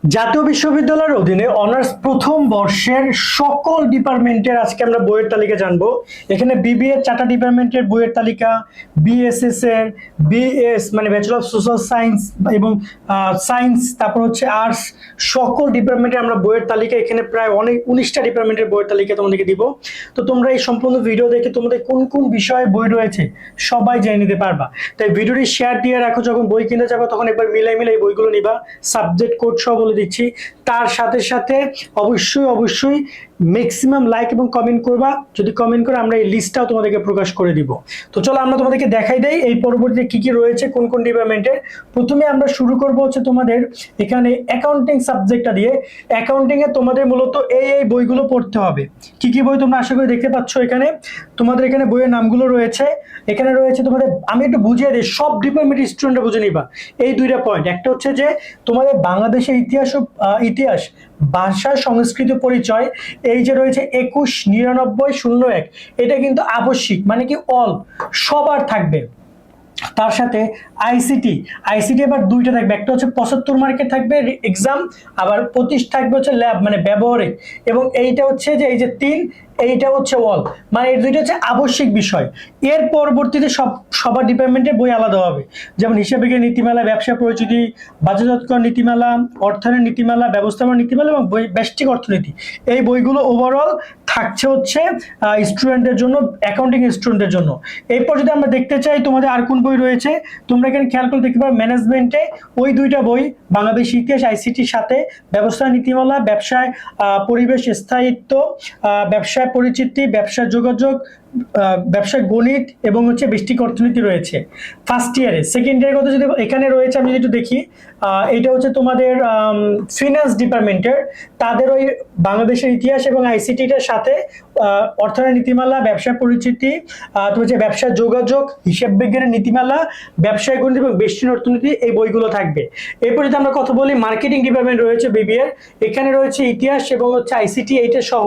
জাতীয় বিশ্ববিদ্যালয়ের অধীনে অনার্স প্রথম বর্ষের সকল ডিপার্টমেন্টের আজকে আমরা বইয়ের তালিকা জানবো। এখানে বিবিএ চারটা ডিপার্টমেন্টের বইয়ের তালিকা, বিএসএস এর, বিএস মানে ব্যাচেলর অফ সোশ্যাল সায়েন্স এবং সায়েন্স, তারপর হচ্ছে আর্টস, সকল ডিপার্টমেন্টের আমরা বইয়ের তালিকা এখানে প্রায় 19টা ডিপার্টমেন্টের বইয়ের তালিকা তোমাদেরকে দিব। তো তোমরা এই সম্পূর্ণ ভিডিও দেখে তোমাদের কোন কোন বিষয়ে বই রয়েছে সবাই জেনে নিতে পারবা। তাই ভিডিওটি শেয়ার দিয়ে রাখো, যখন বই কিনতে যাবে তখন একবার মিলাই মিলাই বইগুলো নিবা। সাবজেক্ট কোড সহ বলে দিচ্ছি। তার সাথে সাথে অবশ্যই অবশ্যই ম্যাক্সিমাম লাইক এবং কমেন্ট করবা। যদি কমেন্ট করে আমরা এই লিস্টটাও তোমাদেরকে প্রকাশ করে দিব। তো চলো আমরা তোমাদেরকে দেখাই দেই এই পরবর্তীতে কি কি রয়েছে কোন কোন ডিপার্টমেন্টের। প্রথমে আমরা শুরু করব হচ্ছে তোমাদের এখানে অ্যাকাউন্টিং সাবজেক্টটা দিয়ে। অ্যাকাউন্টিং এ তোমাদের মূলত এই বইগুলো পড়তে হবে। কি কি বই তোমরা আশা করি দেখতে পাচ্ছ এখানে। তোমাদের এখানে বইয়ের নামগুলো রয়েছে। এখানে রয়েছে তোমাদের, আমি একটু বুঝিয়ে দিই, সব ডিপার্টমেন্টের স্টুডেন্টরা বুঝে নিবা এই দুইটা পয়েন্ট। একটা হচ্ছে যে তোমাদের বাংলাদেশের ইতিহাস, ভাষা, সংস্কৃতি, পরিচয়, এই যে রয়েছে 219901, এটা কিন্তু আবশ্যিক, মানে কি অল, সবার থাকবে। তার সাথে আইসিটি আবার দুইটা থাকবে, একটা হচ্ছে 75 মার্কের থাকবে এক্সাম, আবার 25 থাকবে হচ্ছে ল্যাব মানে ব্যবহারিক, এবং এইটা হচ্ছে যে এই যে 3, এইটা হচ্ছে অল, মানে এই দুইটা হচ্ছে আবশ্যিক বিষয়। এর পরবর্তীতে সবার ডিপার্টমেন্টের বই আলাদা হবে, যেমন হিসাব বিজ্ঞান নীতিমালা, ব্যবসা পরিচিতি, বাজারজাতকরণ নীতিমালা, অর্থায়ন নীতিমালা, ব্যবস্থাপনা নীতিমালা এবং ব্যষ্টিক অর্থনীতি। এই বইগুলো ওভারঅল থাকছে হচ্ছে স্টুডেন্টদের জন্য, অ্যাকাউন্টিং স্টুডেন্টদের জন্য। এরপর যদি আমরা দেখতে চাই তোমাদের আর কোন বই রয়েছে, তোমরা এখানে খেয়াল করে দেখতে পারো ম্যানেজমেন্টে ওই দুইটা বই, বাংলাদেশ ইতিহাস আইসিটির সাথে ব্যবস্থা নীতিমালা, ব্যবসায় পরিবেশ স্থায়িত্ব, ব্যবসায় পরিচিতি, ব্যবসায় যোগাযোগ, ব্যবসায় গণিত এবং হচ্ছে ব্যষ্টিক অর্থনীতি রয়েছে ফার্স্ট ইয়ারে। সেকেন্ড ইয়ারের কথা যদি এখানে রয়েছে আমি যদি একটু দেখি, এটা হচ্ছে তোমাদের ফিনান্স ডিপার্টমেন্টের, তাদের ওই বাংলাদেশের ইতিহাস এবং আইসিটিটার সাথে অর্থনৈতিক নীতিমালা, ব্যবসা পরিচিতি, তোমার যে ব্যবসা যোগাযোগ, হিসাব বিজ্ঞানের নীতিমালা, ব্যবসায় গণিত এবং ব্যষ্টিক অর্থনীতি, এই বইগুলো থাকবে। এরপর যদি আমরা কথা বলি মার্কেটিং ডিপার্টমেন্ট রয়েছে বিবিএর, এখানে রয়েছে ইতিহাস এবং হচ্ছে আইসিটি এইটা সহ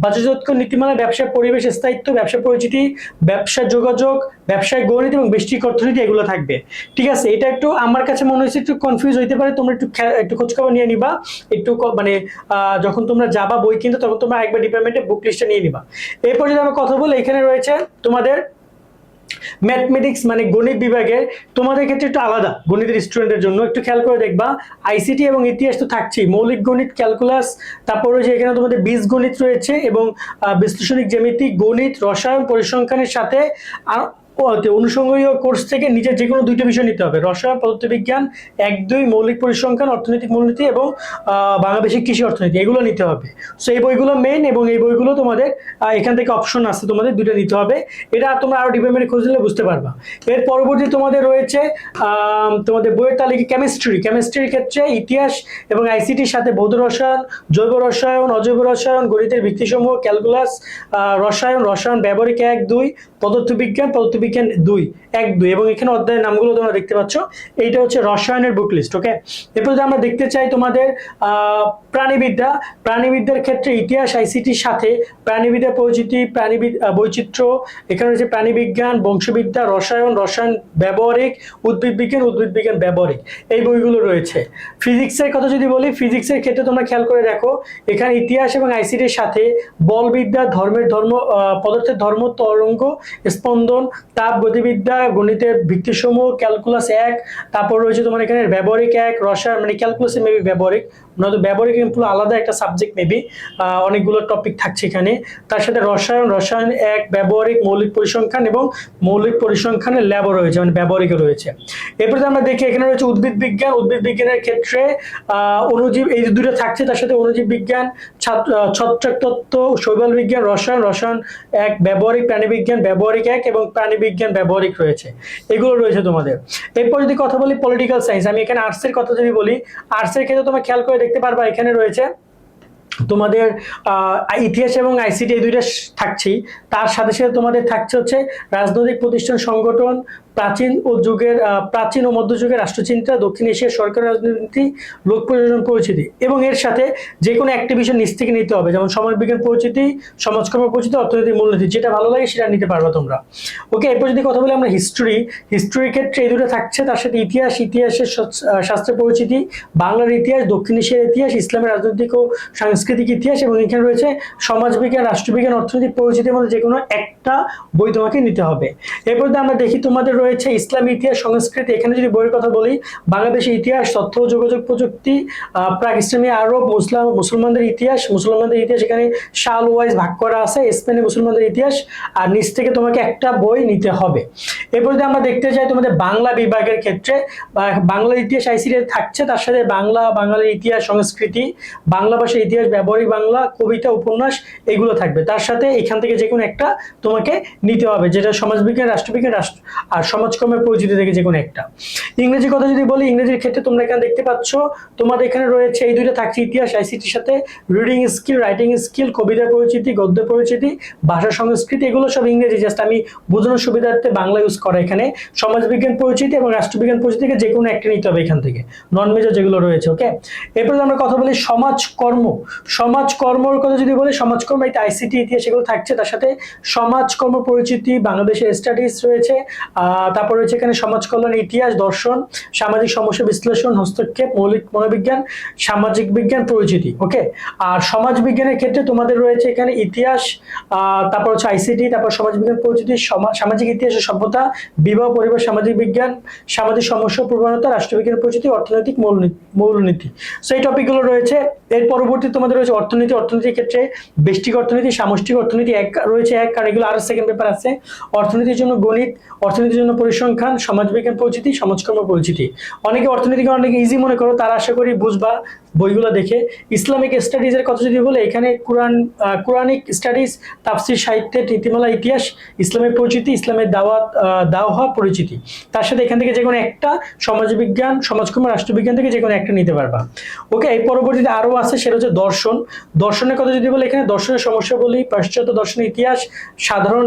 বাজারজাতকরণ নীতিমালা, ব্যবসা পরিবেশ স্থায়িত্ব, ব্যবসা পরিচিতি, ব্যবসা যোগাযোগ, ব্যবসায় গণিত এবং ব্যষ্টিক অর্থনীতি, এগুলো থাকবে। ঠিক আছে, এটা একটু আমার কাছে মনে হয়েছে একটু কনফিউজ হইতে পারে, তোমরা একটু খোঁজখবর নিয়ে নিবা। একটু মানে যখন তোমরা যাবা বই কিনতে তখন তোমরা একবার ডিপার্টমেন্টে বুক লিস্টটা নিয়ে নিবা। এরপর যদি আমরা কথা বলি, এখানে রয়েছে তোমাদের ম্যাথমেটিক্স মানে গণিত বিভাগের, তোমাদের ক্ষেত্রে একটু আলাদা গণিতের স্টুডেন্টের জন্য একটু খেয়াল করে দেখবা। আইসিটি এবং ইতিহাস তো থাকছেই, মৌলিক গণিত, ক্যালকুলাস, তারপরে যে এখানে তোমাদের বীজগণিত রয়েছে এবং বিশ্লেষণিক জ্যামিতি, গণিত, রসায়ন, পরিসংখ্যানের সাথে অনুষঙ্গীয় কোর্স থেকে নিজের যে কোনো দুইটা বিষয় নিতে হবে, রসায়ন, পদার্থবিজ্ঞান 1-2, মৌলিক পরিসংখ্যান, অর্থনৈতিক মূলনীতি এবং বাংলাদেশের কৃষি অর্থনীতি, এগুলো নিতে হবে। সো এই বইগুলো মেইন, এবং এই বইগুলো তোমাদের এখান থেকে অপশন আছে, তোমাদের দুইটা নিতে হবে। এটা তোমরা আরো ডিপার্টমেন্টে খোঁজ নিলে বুঝতে পারবা। এর পরবর্তী তোমাদের রয়েছে তোমাদের বইয়ের তালিকা কেমিস্ট্রির ক্ষেত্রে ইতিহাস এবং আইসিটির সাথে ভৌত রসায়ন, জৈব রসায়ন, অজৈব রসায়ন, গণিতের ভিত্তিসমূহ, ক্যালকুলাস, রসায়ন ব্যবহারিক 1-2, পদার্থবিজ্ঞান 2-1-2, এবং এখানে অধ্যায়ের নামগুলো তোমরা দেখতে পাচ্ছ। এইটা হচ্ছে রসায়নের বুক লিস্ট। ওকে, এরপর যদি আমরা দেখতে চাই তোমাদের প্রাণীবিদ্যার ক্ষেত্রে ইতিহাস আইসিটির সাথে প্রাণীবিদ্যা পরিচিতি, বৈচিত্র্য, এখানে রয়েছে প্রাণীবিজ্ঞান, বংশবিদ্যা, রসায়ন ব্যবহারিক, উদ্ভিদ বিজ্ঞান ব্যবহারিক, এই বইগুলো রয়েছে। ফিজিক্সের কথা যদি বলি, ফিজিক্সের ক্ষেত্রে তোমরা খেয়াল করে দেখো, এখানে ইতিহাস এবং আইসিটির সাথে বলবিদ্যা, পদার্থের ধর্ম, তরঙ্গ, স্পন্দন, তাপ গতিবিদ্যা, গণিতের ভিত্তিসমূহ, ক্যালকুলাস 1, তারপর রয়েছে তোমার এখানে ব্যবহারিক 1, রসায়ন মানে ক্যালকুলাসে মেবি ব্যবহারিক, নয়তো ব্যবহারিক পুরো আলাদা একটা সাবজেক্ট মেবি, অনেকগুলো টপিক থাকছে এখানে। তার সাথে রসায়ন 1, ব্যবহারিক, মৌলিক পরিসংখ্যান এবং মৌলিক পরিসংখ্যানের ল্যাবও রয়েছে, মানে ব্যবহারিকও রয়েছে। এরপরে আমরা দেখি এখানে রয়েছে উদ্ভিদ বিজ্ঞানের ক্ষেত্রে অণুজীব, এই দুটো থাকছে, তার সাথে অণুজীব বিজ্ঞান, ছত্রাক তত্ত্ব, শৈবাল বিজ্ঞান, রসায়ন 1, ব্যবহারিক, প্রাণীবিজ্ঞান ব্যবহারিক 1 এবং প্রাণীবিজ্ঞান ব্যবহারিক রয়েছে, এগুলো রয়েছে তোমাদের। এরপর যদি কথা বলি পলিটিক্যাল সায়েন্স, আমি এখানে আর্টসের কথা যদি বলি, আর্টসের ক্ষেত্রে তোমরা খেয়াল করে দেখতে পারবা, এখানে রয়েছে তোমাদের ইতিহাস এবং আইসিটি এই দুইটা থাকছেই, তার সাথে সাথে তোমাদের থাকছে হচ্ছে রাজনৈতিক প্রতিষ্ঠান সংগঠন, প্রাচীন ও মধ্যযুগের রাষ্ট্রচিন্তা, দক্ষিণ এশিয়ার সরকার রাজনীতি, লোক প্রশাসন পরিচিতি, এবং এর সাথে যে কোনো একটা বিষয় নিচ থেকে নিতে হবে, যেমন সমাজবিজ্ঞান পরিচিতি, সমাজকর্ম পরিচিতি, অর্থনীতি মূলনীতি, যেটা ভালো লাগে সেটা নিতে পারবে তোমরা। ওকে, এরপর যদি কথা বলি আমরা হিস্ট্রির ক্ষেত্রে এই দুটো থাকছে, তার সাথে ইতিহাসের শাস্ত্রের পরিচিতি, বাংলার ইতিহাস, দক্ষিণ এশিয়ার ইতিহাস, ইসলামের রাজনৈতিক ও সাংস্কৃতিক ইতিহাস, এবং এখানে রয়েছে সমাজবিজ্ঞান, রাষ্ট্রবিজ্ঞান, অর্থনৈতিক পরিচিতির মধ্যে যে কোনো একটা বই তোমাকে নিতে হবে। এরপর আমরা দেখি তোমাদের রয়েছে ইসলামী ইতিহাস, সংস্কৃতি। এখানে যদি বইয়ের কথা বলি, বাংলাদেশের ইতিহাস, তথ্য ও যোগাযোগ প্রযুক্তি, প্রাক ইসলামী আরব, মুসলমানদের ইতিহাস এখানে সাল ওয়াইজ ভাগ করা আছে, স্পেনের মুসলমানদের ইতিহাস, আর নিচ থেকে তোমাকে একটা বই নিতে হবে। এরপর যদি আমরা দেখতে চাই তোমাদের বাংলা বিভাগের ক্ষেত্রে, বাংলার ইতিহাস আইসিটি থাকছে, তার সাথে বাঙালির ইতিহাস, সংস্কৃতি, বাংলা ভাষার ইতিহাস, ব্যবহারিক বাংলা, কবিতা, উপন্যাস, এগুলো থাকবে। তার সাথে এখান থেকে যে কোনো একটা তোমাকে নিতে হবে, যেটা সমাজবিজ্ঞান, রাষ্ট্রবিজ্ঞান আর সমাজকর্মের পরিচিতি থেকে যে কোনো একটা। ইংরেজি কথা যদি বলি, ইংরেজির ক্ষেত্রে তোমরা এখানে দেখতে পাচ্ছ তোমাদের এখানে রয়েছে এই দুইটা থাকছে, ইতিহাস আইসিটির সাথে রিডিং স্কিল, রাইটিং স্কিল, কবিতার পরিচিতি, গদ্য পরিচিতি, ভাষা সংস্কৃতি, এগুলো সব ইংরেজি, জাস্ট আমি বোঝানোর সুবিধার্থে বাংলা ইউজ করা। এখানে সমাজবিজ্ঞান পরিচিতি এবং রাষ্ট্রবিজ্ঞান পরিচিতি থেকে যে কোনো একটা নিতে হবে এখান থেকে, নন মেজর যেগুলো রয়েছে। ওকে, এরপর আমরা কথা বলি সমাজকর্মর কথা যদি বলি, সমাজকর্ম এটা আইসিটি, ইতিহাস এগুলো থাকছে, তার সাথে সমাজকর্ম পরিচিতি, বাংলাদেশের স্টাডিজ রয়েছে, তারপর রয়েছে এখানে সমাজ কল্যাণ, ইতিহাস, দর্শন, সামাজিক সমস্যা বিশ্লেষণ, হস্তক্ষেপ, মৌলিক মনোবিজ্ঞান, সামাজিক বিজ্ঞান পরিচিতি। ওকে, আর সমাজ বিজ্ঞানের ক্ষেত্রে তোমাদের রয়েছে এখানে ইতিহাস, তারপর হচ্ছে আইসিটি, তারপর সমাজ বিজ্ঞান পরিচিতি, সামাজিক ইতিহাস ও সভ্যতা, বিবাহ পরিবার, সামাজিক বিজ্ঞান, সামাজিক সমস্যা প্রবণতা, রাষ্ট্রবিজ্ঞান পরিচিতি, অর্থনৈতিক মূলনীতি। সো এই টপিকগুলো রয়েছে। এর পরবর্তী তোমাদের রয়েছে অর্থনীতির ক্ষেত্রে ব্যষ্টিক অর্থনীতি, সামষ্টিক অর্থনীতি রয়েছে এক, কারণ এগুলো আরো সেকেন্ড পেপার আছে। অর্থনীতির জন্য গণিত, অর্থনীতির জন্য পরিসংখ্যান, সমাজবিজ্ঞান পরিচিতি, সমাজকর্ম পরিচিতি। অনেকে অর্থনীতিকে অনেকে ইজি মনে করো, তারা আশা করি বুঝবা বইগুলো দেখে। ইসলামিক স্টাডিজের কথা যদি বলে, এখানে কোরআনিক স্টাডিজ, তাফসির, সাহিত্যের নীতিমালা, ইতিহাস, ইসলামের পরিচিতি, ইসলামের দাওয়া পরিচিতি। তার সাথে এখান থেকে যে কোনো একটা সমাজবিজ্ঞান, সমাজকর্ম, রাষ্ট্রবিজ্ঞান থেকে যে কোনো একটা নিতে পারবা। ওকে, এই পরবর্তীতে আরো আছে, সেটা হচ্ছে দর্শনের কথা যদি বলে, এখানে দর্শনের সমস্যা বলি, পাশ্চাত্য দর্শনের ইতিহাস, সাধারণ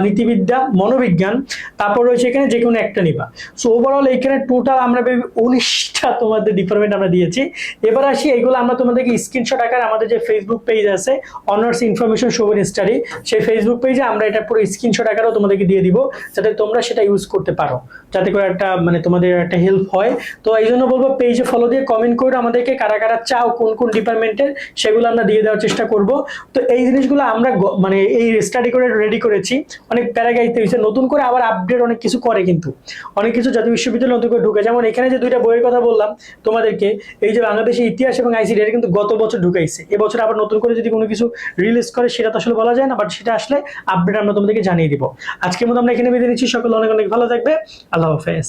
নীতিবিদ্যা, মনোবিজ্ঞান, তারপর রয়েছে এখানে যে কোনো একটা নিবা। সো ওভারঅল এখানে টোটাল আমরা 19টা তোমাদের ডিপার্টমেন্ট আমরা দিয়েছি। এবার আসি, এগুলো আমরা তোমাদেরকে স্ক্রিনশট আকারে আমাদের যে ফেসবুক পেজ আছে অনার্স ইনফরমেশন শোভন স্টাডি, সেই ফেসবুক পেজে আমরা এটা পুরো স্ক্রিনশট আকারেও তোমাদেরকে দিয়ে দিব, যাতে তোমরা সেটা ইউজ করতে পারো, যাতে করে একটা তোমাদের একটা হেল্প হয়। তো এই জন্য বলবো পেজে ফলো দিয়ে কমেন্ট করে আমাদেরকে কারা কারা চাও কোন ডিপার্টমেন্টের, সেগুলো আমরা দিয়ে দেওয়ার চেষ্টা করব। তো এই জিনিসগুলো আমরা এই স্টাডি করে রেডি করেছি, অনেক প্যারাগাইতে হয়েছে, নতুন করে আবার আপডেট অনেক কিছু করে, কিন্তু অনেক কিছু জাতীয় বিশ্ববিদ্যালয় নতুন করে ঢুকে। যেমন এখানে যে দুইটা বইয়ের কথা বললাম তোমাদেরকে, এই যে বাংলাদেশের ইতিহাস এবং আইসিটি, এটা কিন্তু গত বছর ঢুকাইছে, এবছর আবার নতুন করে যদি কোনো কিছু রিলিজ করে সেটা তো আসলে বলা যায় না, বাট সেটা আসলে আপডেট আমরা তোমাদেরকে জানিয়ে দিব। আজকের মতো আমরা এখানে বেঁধে নিচ্ছি, সকলে অনেক অনেক ভালো থাকবে, আল্লাহ হাফেজ।